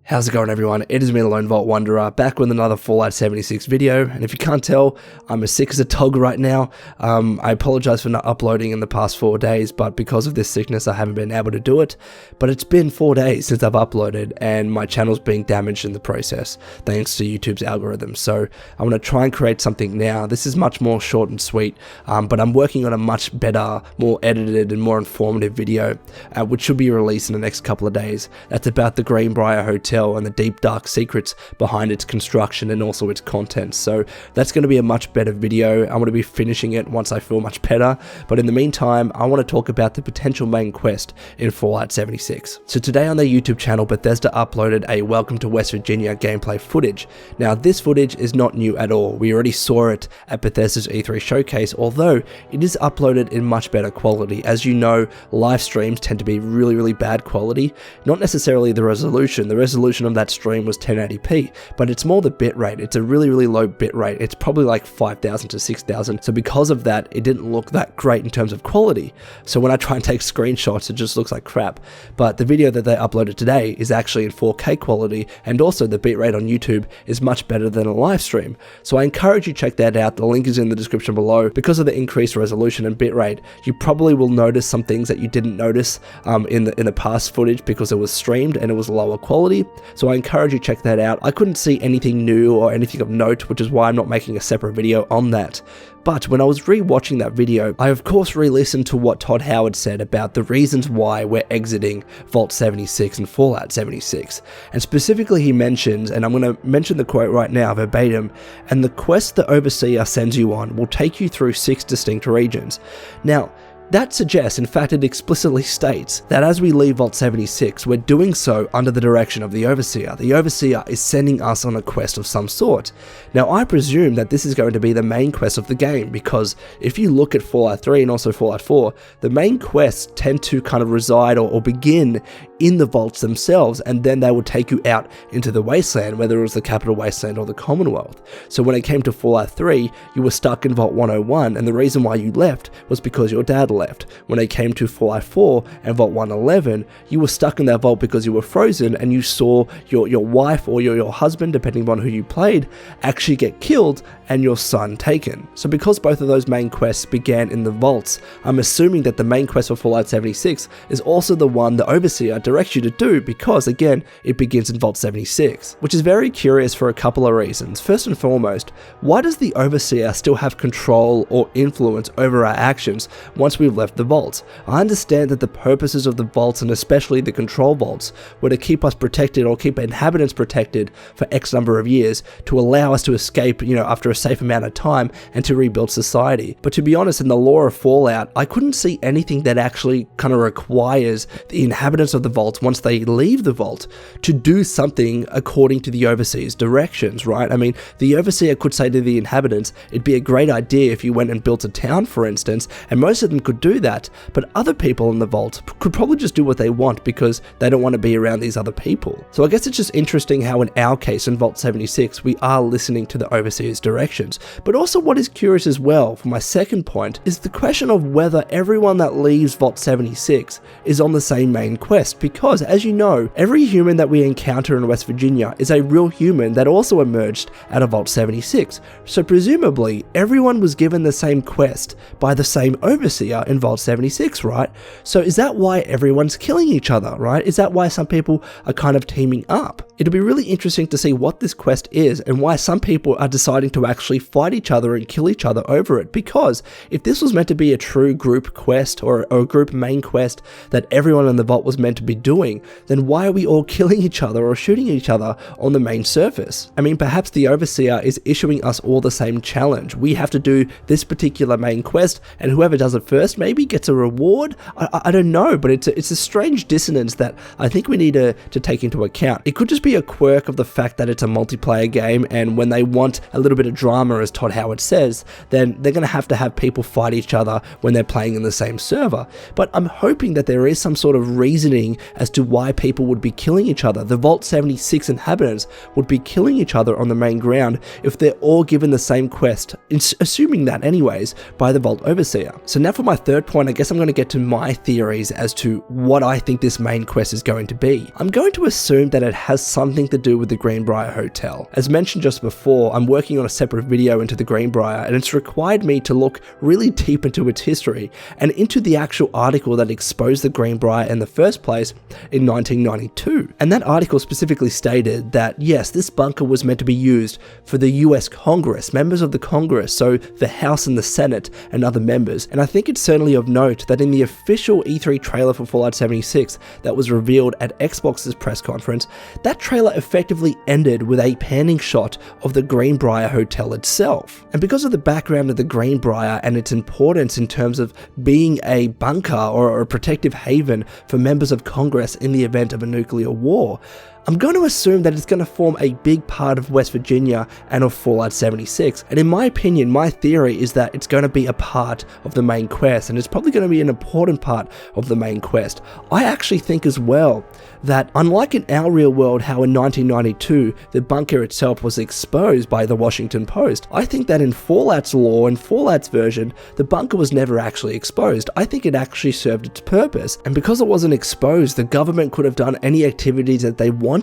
How's it going, everyone? It is me, the Lone Vault Wanderer, back with another Fallout 76 video, and if you can't tell, I'm as sick as a tog right now. I apologize for not uploading in the past 4 days, but because of this sickness, I haven't been able to do it. But it's been 4 days since I've uploaded, and my channel's being damaged in the process, thanks to YouTube's algorithm. So I want to try and create something now. This is much more short and sweet, but I'm working on a much better, more edited, and more informative video, which should be released in the next couple of days. That's about the Greenbrier Hotel and the deep dark secrets behind its construction and also its content. So that's going to be a much better video. I'm going to be finishing it once I feel much better, but in the meantime I want to talk about the potential main quest in Fallout 76. So today on their YouTube channel, Bethesda uploaded a Welcome to West Virginia gameplay footage. Now this footage is not new at all. We already saw it at Bethesda's E3 showcase, although it is uploaded in much better quality. As you know, live streams tend to be really bad quality, not necessarily the resolution. The resolution of that stream was 1080p, but it's more the bitrate. It's a really low bitrate. It's probably like 5,000 to 6,000. So because of that, it didn't look that great in terms of quality. So when I try and take screenshots, it just looks like crap. But the video that they uploaded today is actually in 4K quality, and also the bitrate on YouTube is much better than a live stream. So I encourage you to check that out. The link is in the description below. Because of the increased resolution and bitrate, you probably will notice some things that you didn't notice in the past footage because it was streamed and it was lower quality. So I encourage you to check that out. I couldn't see anything new or anything of note, which is why I'm not making a separate video on that. But when I was re-watching that video, I of course re-listened to what Todd Howard said about the reasons why we're exiting Vault 76 and Fallout 76. And specifically he mentions, and I'm going to mention the quote right now verbatim, "And the quest the Overseer sends you on will take you through 6 distinct regions." Now, that suggests, in fact it explicitly states, that as we leave Vault 76, we're doing so under the direction of the Overseer. The Overseer is sending us on a quest of some sort. Now I presume that this is going to be the main quest of the game, because if you look at Fallout 3 and also Fallout 4, the main quests tend to kind of reside or begin in the vaults themselves, and then they will take you out into the wasteland, whether it was the Capital Wasteland or the Commonwealth. So when it came to Fallout 3, you were stuck in Vault 101, and the reason why you left was because your dad left. When it came to Fallout 4 and Vault 111, you were stuck in that vault because you were frozen, and you saw your wife or your husband, depending on who you played, actually get killed and your son taken. So because both of those main quests began in the vaults, I'm assuming that the main quest for Fallout 76 is also the one the Overseer directs you to do, because again, it begins in Vault 76, which is very curious for a couple of reasons. First and foremost, why does the Overseer still have control or influence over our actions once we've left the vaults? I understand that the purposes of the vaults, and especially the control vaults, were to keep us protected or keep inhabitants protected for X number of years to allow us to escape, after a safe amount of time and to rebuild society. But to be honest, in the lore of Fallout, I couldn't see anything that actually kind of requires the inhabitants of the vaults, once they leave the vault, to do something according to the Overseer's directions, right? I mean, the Overseer could say to the inhabitants, it'd be a great idea if you went and built a town, for instance, and most of them could do that, but other people in the vault could probably just do what they want because they don't want to be around these other people. So I guess it's just interesting how in our case in Vault 76, we are listening to the Overseer's directions. But also what is curious as well, for my second point, is the question of whether everyone that leaves Vault 76 is on the same main quest, because as you know, every human that we encounter in West Virginia is a real human that also emerged out of Vault 76. So presumably, everyone was given the same quest by the same Overseer in Vault 76, right? So is that why everyone's killing each other, right? Is that why some people are kind of teaming up? It'll be really interesting to see what this quest is and why some people are deciding to actually fight each other and kill each other over it, because if this was meant to be a true group quest or a group main quest that everyone in the vault was meant to be doing, then why are we all killing each other or shooting each other on the main surface? I mean, perhaps the Overseer is issuing us all the same challenge. We have to do this particular main quest, and whoever does it first maybe gets a reward? I don't know, but it's a strange dissonance that I think we need to take into account. It could just be a quirk of the fact that it's a multiplayer game, and when they want a little bit of drama, as Todd Howard says, then they're going to have people fight each other when they're playing in the same server. But I'm hoping that there is some sort of reasoning as to why people would be killing each other. The Vault 76 inhabitants would be killing each other on the main ground if they're all given the same quest, assuming that anyways, by the Vault Overseer. So now for my third point, I guess I'm going to get to my theories as to what I think this main quest is going to be. I'm going to assume that it has something to do with the Greenbrier Hotel. As mentioned just before, I'm working on a separate video into the Greenbrier, and it's required me to look really deep into its history and into the actual article that exposed the Greenbrier in the first place in 1992. And that article specifically stated that yes, this bunker was meant to be used for the US Congress, members of the Congress, so the House and the Senate and other members. And I think it's certainly of note that in the official E3 trailer for Fallout 76 that was revealed at Xbox's press conference, that trailer effectively ended with a panning shot of the Greenbrier Hotel itself. And because of the background of the Greenbrier and its importance in terms of being a bunker or a protective haven for members of Congress in the event of a nuclear war, I'm going to assume that it's going to form a big part of West Virginia and of Fallout 76, and in my opinion, my theory is that it's going to be a part of the main quest, and it's probably going to be an important part of the main quest. I actually think as well that unlike in our real world how in 1992 the bunker itself was exposed by the Washington Post, I think that in Fallout's lore and Fallout's version, the bunker was never actually exposed. I think it actually served its purpose, and because it wasn't exposed, the government could have done any activities that they wanted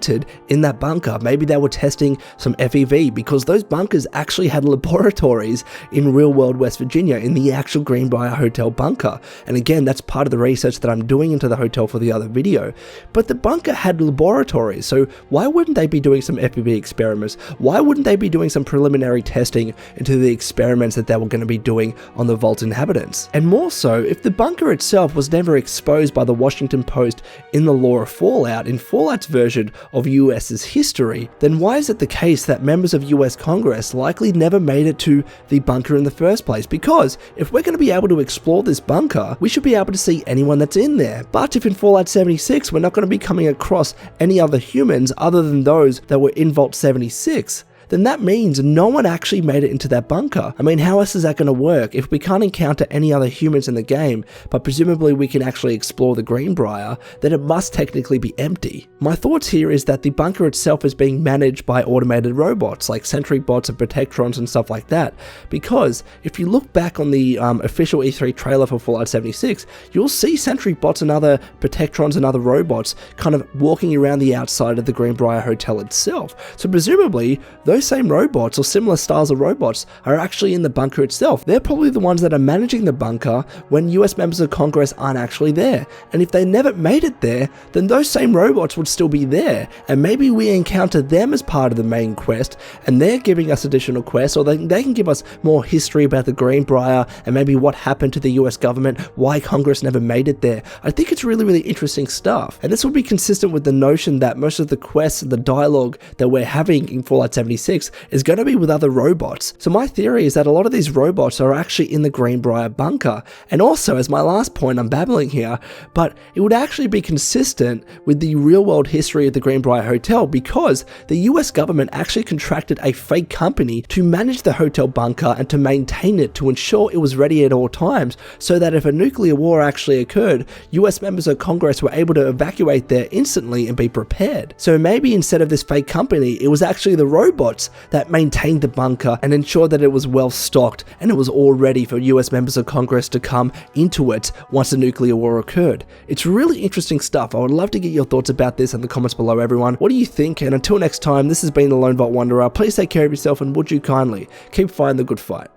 in that bunker. Maybe they were testing some FEV, because those bunkers actually had laboratories in real world West Virginia in the actual Greenbrier Hotel bunker. And again, that's part of the research that I'm doing into the hotel for the other video. But the bunker had laboratories, so why wouldn't they be doing some FEV experiments? Why wouldn't they be doing some preliminary testing into the experiments that they were going to be doing on the vault inhabitants? And more so, if the bunker itself was never exposed by the Washington Post in the lore of Fallout, in Fallout's version of US's history, then why is it the case that members of US Congress likely never made it to the bunker in the first place? Because if we're going to be able to explore this bunker, we should be able to see anyone that's in there. But if in Fallout 76 we're not going to be coming across any other humans other than those that were in Vault 76, then that means no one actually made it into that bunker. I mean, how else is that going to work if we can't encounter any other humans in the game, but presumably we can actually explore the Greenbrier? Then it must technically be empty. My thoughts here is that the bunker itself is being managed by automated robots like sentry bots and protectrons and stuff like that, because if you look back on the official E3 trailer for Fallout 76, you'll see sentry bots and other protectrons and other robots kind of walking around the outside of the Greenbrier Hotel itself. So presumably those same robots or similar styles of robots are actually in the bunker itself. They're probably the ones that are managing the bunker when US members of Congress aren't actually there. And if they never made it there, then those same robots would still be there. And maybe we encounter them as part of the main quest, and they're giving us additional quests, or they can give us more history about the Greenbrier and maybe what happened to the US government, why Congress never made it there. I think it's really, really interesting stuff. And this would be consistent with the notion that most of the quests and the dialogue that we're having in Fallout 76 is going to be with other robots. So my theory is that a lot of these robots are actually in the Greenbrier bunker. And also, as my last point, I'm babbling here, but it would actually be consistent with the real world history of the Greenbrier Hotel, because the US government actually contracted a fake company to manage the hotel bunker and to maintain it to ensure it was ready at all times, so that if a nuclear war actually occurred, US members of Congress were able to evacuate there instantly and be prepared. So maybe instead of this fake company, it was actually the robots that maintained the bunker and ensured that it was well stocked and it was all ready for US members of Congress to come into it once a nuclear war occurred. It's really interesting stuff. I would love to get your thoughts about this in the comments below, everyone. What do you think? And until next time, this has been the Lone Vault Wanderer. Please take care of yourself, and would you kindly keep fighting the good fight.